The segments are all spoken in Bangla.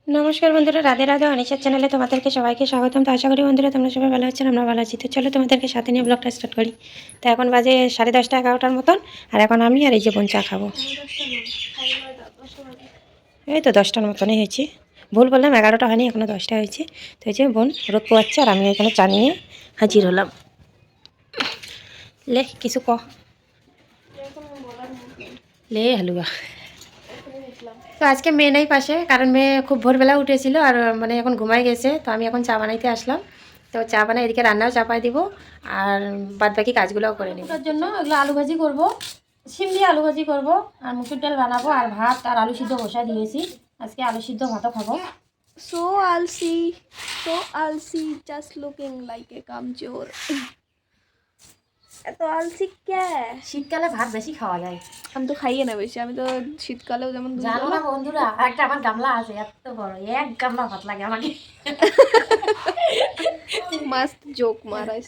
নমস্কার বন্ধুরা, রাধে রাধে। অনিশার চ্যানেলে তোমাদেরকে সবাইকে স্বাগতম। তো আশা করি বন্ধুরা তোমরা সবাই ভালো আছেন, আমরা ভালো আছি। তো চলো তোমাদেরকে সাথে নিয়ে ব্লগটা স্টার্ট করি। তো এখন বাজে 10:30 11টার মতন, আর এখন আমি আর এই যে বোন চা খাবো। এই তো 10টার মতনই হয়েছে, ভুল বললাম, 11টা হয়নি, এখনো 10টা হয়েছে। তো এই যে বোন রোদ পোয়াচ্ছে আর আমি এখানে চা নিয়ে হাজির হলাম। লে কিছু লে হালুয়া। তো আজকে মেয়ে নেই পাশে, কারণ মেয়ে খুব ভোরবেলা উঠেছিল আর মানে এখন ঘুমাই গেছে। তো আমি এখন চা বানাইতে আসলাম। তো চা বানাই, এদিকে রান্নাও চাপাই দিব আর বাদ বাকি কাজগুলোও করে নিব। তার জন্য এগুলো আলু ভাজি করব, শিম দিয়ে আলু ভাজি করব, আর মুসুর ডাল বানাবো, আর ভাত আর আলু সিদ্ধ বসাই দিয়েছি। আজকে আলু সিদ্ধ ভাতও খাবো। So आलसी, so आलसी, just looking like a कामचोर। এত আলসি কে? শীতকালে ভাত বেশি খাওয়া যায়। আমি তো খাইয়ে না বেশি, আমি তো শীতকালেও যেমন জানো না বন্ধুরা, একটা আমার গামলা আছে এত বড়, এক গামলা ভাত লাগে আমাকে। मस्त जोक मारा है।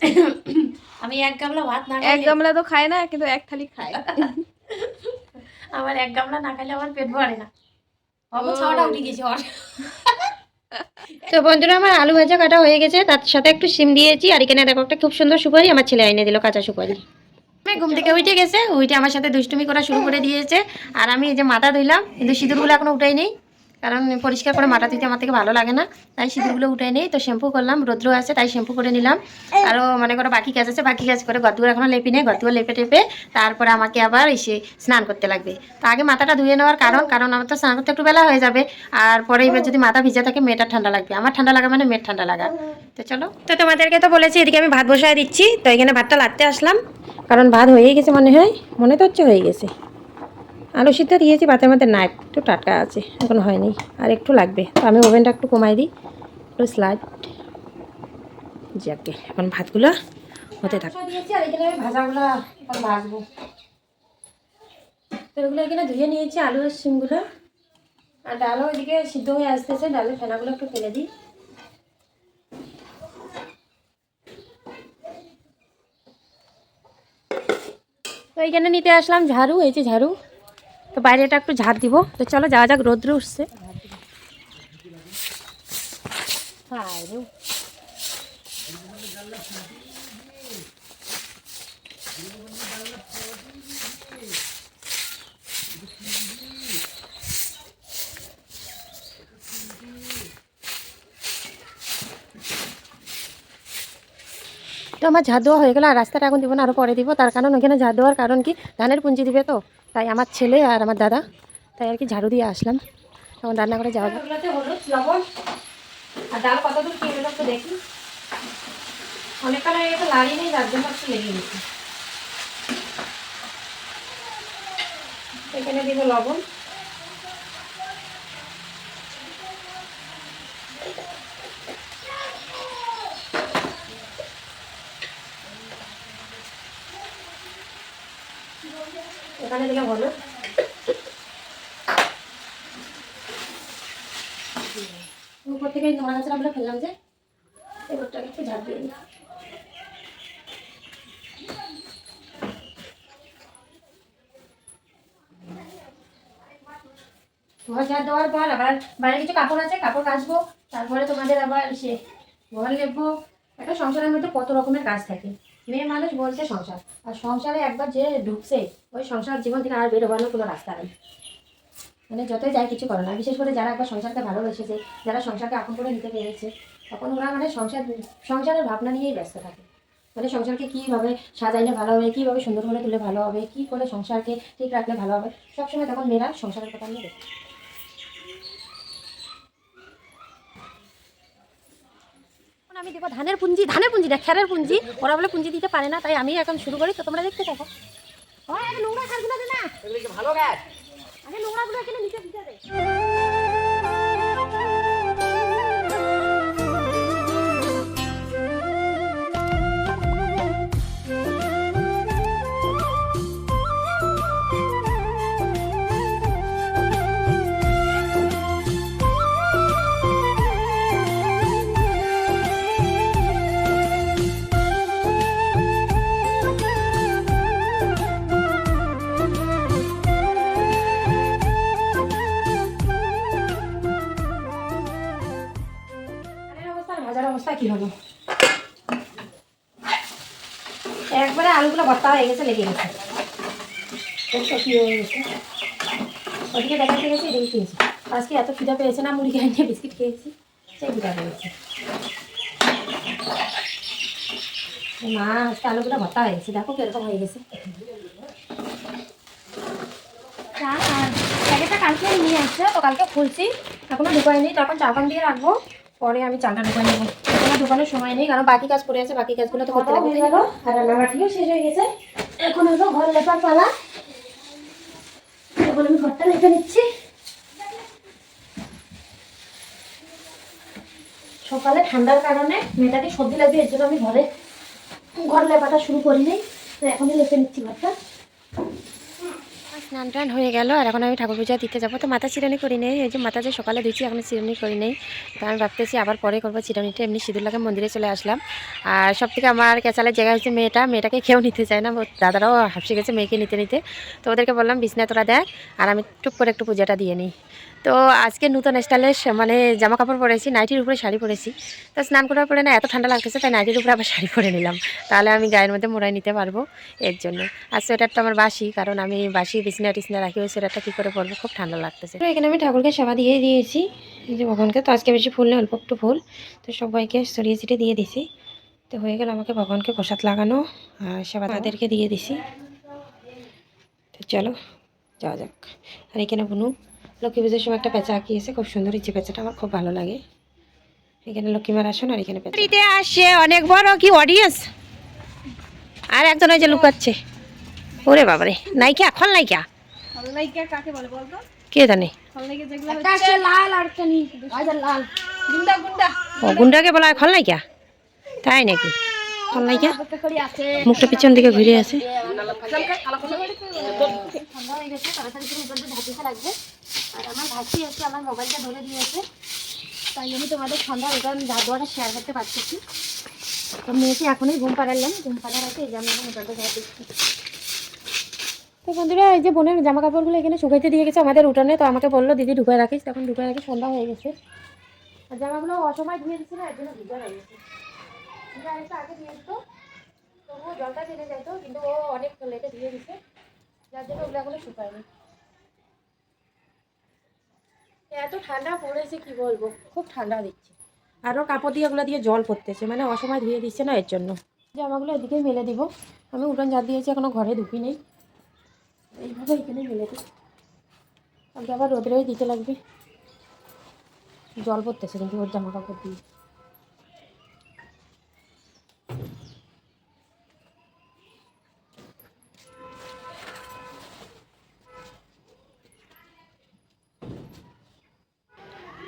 আমি এক গামলা ভাত না एक খাইলে, गामला तो खाए ना, কিন্তু এক থালি খায়। আমার এক গামলা না খাইলে আমার পেট ভরে না। ছাওয়াটা উঠে গেছে ওর। তো বন্ধুরা, আমার আলু ভাজা কাটা হয়ে গেছে, তার সাথে একটু শিম দিয়েছি, আর এখানে দেখো একটা খুব সুন্দর সুপারি আমার ছেলে এনে দিল, কাঁচা সুপারি। ঘুম থেকে উঠে গেছে, উঠে আমার সাথে দুষ্টুমি করা শুরু করে দিয়েছে। আর আমি এই যে মাথা ধুইলাম, কিন্তু সিঁদুরগুলো এখনো উঠাই নেই, কারণ পরিষ্কার করে মাথা ধুইতে আমার থেকে ভালো লাগে না, তাই সিঁদুরগুলো উঠাই নেই। তো শ্যাম্পু করলাম, রৌদ্র আছে তাই শ্যাম্পু করে নিলাম। আরও মনে করো বাকি কাজ আছে, বাকি কাজ করে গদ্দুর এখনো লেপি নেই, গদ্দুর লেপে টেপে তারপরে আমাকে আবার এসে স্নান করতে লাগবে। তো আগে মাথাটা ধুয়ে নেওয়ার কারণ আমার তো স্নান করতে একটু বেলা হয়ে যাবে, আর পরে এবার যদি মাথা ভিজা থাকে মেয়েটার ঠান্ডা লাগবে, আমার ঠান্ডা লাগা মানে মেয়ের ঠান্ডা লাগা। তো চলো, তো তোমাদেরকে তো বলেছি এদিকে আমি ভাত বসায় দিচ্ছি। তো এখানে ভাতটা লাগতে আসলাম, কারণ ভাত হয়েই গেছে, মনে তো হচ্ছে হয়ে গেছে। আলু সিদ্ধ দিয়েছি ভাতের মধ্যে, না একটু টাটকা আছে, এখন হয়নি, আর একটু লাগবে। তো আমি ওভেনটা একটু কমাই দিই, একটু স্লাইড যাকে। এখন ভাতগুলো হতে থাকে দিয়েছি, আর এখানে আমি ভাজাগুলো এখন ভাজবো। তো এগুলো এখানে ধুয়ে নিয়েছি, আলু আর শিমগুলো, আর ডালও এদিকে সিদ্ধ হয়ে আসতেছে। ডালের ফেনাগুলো একটু ফেলে দিই। তো এইখানে নিতে আসলাম ঝাড়ু, এই যে ঝাড়ু। তো বাইরেটা একটু ঝাড় দিব। তো চলো যাওয়া যাক, রৌদ্র উঠছে। তো আমার ঝাড় দেওয়া হয়ে গেল, আর রাস্তাটা এখন দিব না, আরও পরে দিব। তার কারণ ওইখানে ঝাড় দেওয়ার কারণ কি, ধানের পুঁজি দিবে, তো তাই আমার ছেলে আর আমার দাদা, তাই আর কি ঝাড়ু দিয়ে আসলাম। এখন রান্না করে যাওয়া যাক। হলুদ লবণ আর ডাল কত দূর কি হলো একটু দেখি। অনেকক্ষণ হয়ে গেছে লাড়ি নেই, যার জন্য একটু লেগে গেছে। এখানে দিব লবণ, এখানে দিলাম হলুদ, উপর থেকে নোংরা কাঁচড়াগুলো ফেললাম, যে এবারটাকে একটু ঝাড় দিয়ে দিই। ঘর ঝাড় দেওয়ার পর আবার বাইরে কিছু কাপড় আছে, কাপড় কাচবো, তারপরে তোমাদের আবার সে ঘর লেপবো। একটা সংসারের মধ্যে কত রকমের কাজ থাকে। মেয়ে মানুষ বলছে সংসার, আর সংসারে একবার যে ঢুকছে, ওই সংসার জীবন থেকে আর বের হওয়ার কোনো রাস্তা নেই। মানে যতই যায় কিছু করে না। বিশেষ করে যারা একবার সংসারকে ভালোবেসেছে, যারা সংসারকে আপন করে নিতে পেরেছে, তখন ওরা মানে সংসারের ভাবনা নিয়েই ব্যস্ত থাকে। মানে সংসারকে কীভাবে সাজাইলে ভালো হবে, কীভাবে সুন্দর করে তুলে ভালো হবে, কী করে সংসারকে ঠিক রাখলে ভালো হবে, সবসময় তখন মেয়েরা সংসারের কথা নিয়ে দেখে। আমি দেখো ধানের পুঞ্জি না খেরের পুঞ্জি, ওরা বলে পুঞ্জি দিতে পারে না, তাই আমি এখন শুরু করি। তো তোমরা দেখতে থাকো। নোংরা খারগুলো দে না, ভালো গাছ, আগে নোংরাগুলো এখানে নিচে দিতে দে। ভাজার অবস্থা কী হলো, একবারে আলুগুলো ভর্তা হয়ে গেছে, লেগে গেছে, দেখছো কী হয়ে গেছে। ওদিকে দেখাতে গেছি, এদিকে খেয়েছি। আজকে এত খিদা পেয়েছে না, মুড়ি খাইনি, বিস্কিট খেয়েছি, সেই খিদা পেয়েছে। মা আজকে আলুগুলো ভর্তা হয়ে গেছে, দেখো কিরকম হয়ে গেছে। আর প্যাকেটটা কালকে নিয়ে আসছে, তো কালকে খুলছি, এখনো ঢুকাইনি, তখন চাপান দিয়ে রাখবো, পরে আমি চালটা ঢুকাই নেবো। এখনো ঢুকানোর সময় নেই, কারণ বাকি কাজ করে আছে, বাকি কাজগুলো তো করতে হয়ে গেল। আর রান্নাবাটিও শেষ হয়ে গেছে, এখন হলো ঘর লেপার পালা। এখন আমি ঘরটা লেপে নিচ্ছি। সকালে ঠান্ডার কারণে মেয়েটাকে সর্দি লাগবে, এর জন্য আমি ঘর লেপাটা শুরু করিনি, তো এখনই লেপে নিচ্ছি ঘরটা। স্নান টান হয়ে গেল, আর এখন আমি ঠাকুর পূজা দিতে যাবো। তো মাথা চিরানি করি নেই, এই যে মাথা যে সকালে দিচ্ছি, এখন চিরানি করি নেই, তো আমি ভাবতেছি আবার পরে করবো চিরানিটা। এমনি সিঁদুর লাগে মন্দিরে চলে আসলাম। আর সব থেকে আমার ক্যাচালের জায়গা হচ্ছে মেয়েটাকে কেউ নিতে চায় না, দাদারাও হাসি গেছে মেয়েকে নিতে নিতে। তো ওদেরকে বললাম বিছনা তোরা দেখ, আর আমি টুক করে একটু পূজাটা দিয়ে নিই। তো আজকে নতুন স্টাইলের মানে জামা কাপড় পরেছি, নাইটির উপরে শাড়ি পরেছি। তো স্নান করার পরে না এত ঠান্ডা লাগতেছে, তাই নাইটির উপরে আবার শাড়ি পরে নিলাম, তাহলে আমি গায়ের মধ্যে মোড়াই নিতে পারবো, এর জন্য। আর সোয়েটারটা আমার বাসি, কারণ আমি বাসি বিছনা টিছনা রাখি, ওই সোয়েটারটা কী করে পরবো, খুব ঠান্ডা লাগতেছে। তো এখানে আমি ঠাকুরকে সেবা দিয়ে দিয়েছি, এই যে ভগবানকে। তো আজকে বেশি ফুল নেই, অল্প একটু ফুল, তো সবাইকে ছড়িয়ে ছিটিয়ে দিয়ে দিছি। তো হয়ে গেল আমাকে ভগবানকে প্রসাদ লাগানো, আর সেবা তাদেরকে দিয়ে দিছি। তো চলো যাওয়া যাক। আর এখানে বুনু লক্ষ্মী পুজোর সময় একটা পেঁচা আঁকিয়েছে, খুব সুন্দর হয়েছে পেঁচাটা, আমার খুব ভালো লাগে। এখানে লক্ষ্মীমার আসন, আর এখানে পেঁচা আসে অনেক বড় কি অডিয়েন্স। আর একজন ওই যে লুকাচ্ছে, ওরে বাবারে, নাইকা এখন নাইকা কাকে বলে বলতো? কে জানে, লাল আর লাল গুন্ডা গুন্ডা, ও গুন্ডাকে বলা হয় খলনাইকা, তাই নাকি? খলনাইকা মুখটা পিছন দিকে ঘুরে আছে। ঠান্ডা হয়ে গেছে, তাড়াতাড়ি করে উপর দিয়ে ঢাকিতে লাগবে। আর আমার ভাসি এসে আমার মোবাইলটা ধরে দিয়েছে, তাই আমি তোমাদের ঠান্ডা ওটা জাদুয়াটা শেয়ার করতে পারতেছি। তো মেয়েকে এখনই ঘুম পাড়ালাম, ঘুম পাড়ার আছে, এই যে আমি মোবাইলটা ধরে দিচ্ছি। তো বন্ধুরা, এই যে বোনের জামা কাপড়গুলো এখানে শুকাইতে দিয়ে গেছে আমাদের উঠানে, তো আমাকে বললো দিদি ঢুকায় রাখিস, তখন ঢুকায় রাখি, সন্ধ্যা হয়ে গেছে। আর জামাগুলো অসময় ধুয়ে দিচ্ছি না, এর জন্য ভিজা হয়ে গেছে। আগে দিয়ে দিত, তবুও জলটা টেনে যাইতো, কিন্তু ও অনেক লেটে ধুয়ে দিচ্ছে, যার জন্য ওগুলো এখনো শুকায়নি। এত ঠান্ডা পড়েছে কি বলবো, খুব ঠান্ডা দিচ্ছে। আরও কাপড় দিয়ে ওগুলো দিয়ে জল পড়তেছে, মানে অসময় ধুয়ে দিচ্ছে না, এর জন্য। জামাগুলো এদিকে মেলে দিব, আমি উঠান ঝাড় দিয়েছি, এখনো ঘরে ঢুকি নেই, এইভাবে এখানে মেলে দিই। আগে আবার রোদ্রেই দিতে লাগবে, জল পড়তেছে কিন্তু ওর জামা কাপড় দিয়ে।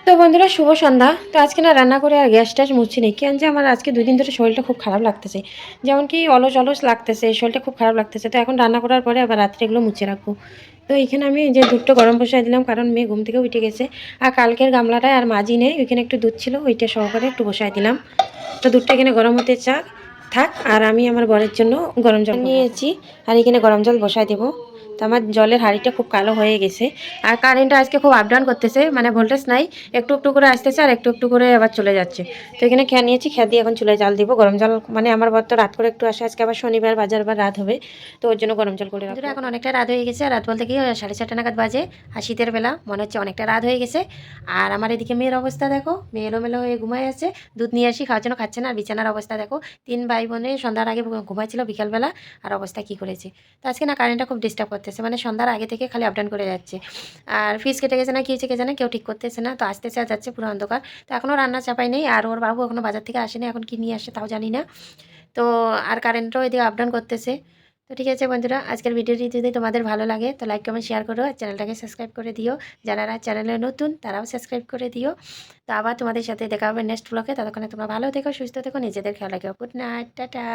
তো বন্ধুরা, শুভ সন্ধ্যা। তো আজকে না রান্না করে আর গ্যাস ট্যাস মুছছি নেই, কেন যে আমার আজকে 2 দিন ধরে শরীরটা খুব খারাপ লাগতেছে, যেমন কি অলস অলস লাগতেছে, শরীরটা খুব খারাপ লাগতেছে। তো এখন রান্না করার পরে আবার রাত্রে এগুলো মুছে রাখবো। তো এখানে আমি যে দুধটা গরম বসাই দিলাম, কারণ মেয়ে ঘুম থেকে উঠে গেছে। আর কালকের গামলাটায় আর মাজি নেই, ওইখানে একটু দুধ ছিল, ওইটা সহকারে একটু বসাই দিলাম। তো দুধটা এখানে গরম হতে থাক, আর আমি আমার বরের জন্য গরম জল নিয়েছি, আর এখানে গরম জল বসাই দেবো। তো আমার জলের হাঁড়িটা খুব কালো হয়ে গেছে, আর কারেন্টটা আজকে খুব আপ ডাউন করতেছে, মানে ভোল্টেজ নাই, একটু একটু করে আসতেছে আর একটু একটু করে আবার চলে যাচ্ছে। তো এখানে খেয়া নিয়েছি, খেয়া দিয়ে এখন চুলে জাল দিব গরম জল, মানে আমার বর তো রাত করে একটু আসে, আজকে আবার শনিবার বাজার বা রাত হবে, তো ওর জন্য গরম জল করে রাখবো। এখন অনেকটা রাত হয়ে গেছে, রাত বলতে কি 4:30 নাগাদ বাজে, আর শীতের বেলা মনে হচ্ছে অনেকটা রাত হয়ে গেছে। আর আমার এদিকে মেয়ের অবস্থা দেখো, মেয়ে এলোমেলো হয়ে ঘুমায় আছে, দুধ নিয়ে আসি খাওয়ার জন্য খাচ্ছে না, আর বিছানার অবস্থা দেখো, 3 ভাই বোনে সন্ধ্যার আগে ঘুমাইছিল বিকালবেলা, আর অবস্থা কি করেছে। তো আজকে না কারেন্টটা খুব ডিস্টার্ব করতেছে, মানে সন্ধ্যার আগে থেকে খালি আপডাউন করে যাচ্ছে, আর ফিজ কেটে গেছে না কি হয়েছে কে জানে, কেউ ঠিক করতেছে না। তো আসতেছে আর যাচ্ছে, পুরো অন্ধকার। তো এখনও রান্না চাপাই নেই, আর ওর বাবু এখনও বাজার থেকে আসেনি, এখন কি নিয়ে আসে তাও জানি না। তো আর কারেন্টও এদিকে আপডাউন করতেছে। তো ঠিক আছে বন্ধুরা, আজকের ভিডিওটি যদি তোমাদের ভালো লাগে তো লাইক কমেন্ট শেয়ার করো, আর চ্যানেলটাকে সাবস্ক্রাইব করে দিও, যারা চ্যানেলে নতুন তারাও সাবস্ক্রাইব করে দিও। তো আবার তোমাদের সাথে দেখা হবে নেক্সট ব্লগে, ততক্ষণে তোমরা ভালো থেকো, সুস্থ থেকো, নিজেদের খেয়াল রাখো। Good night, tata.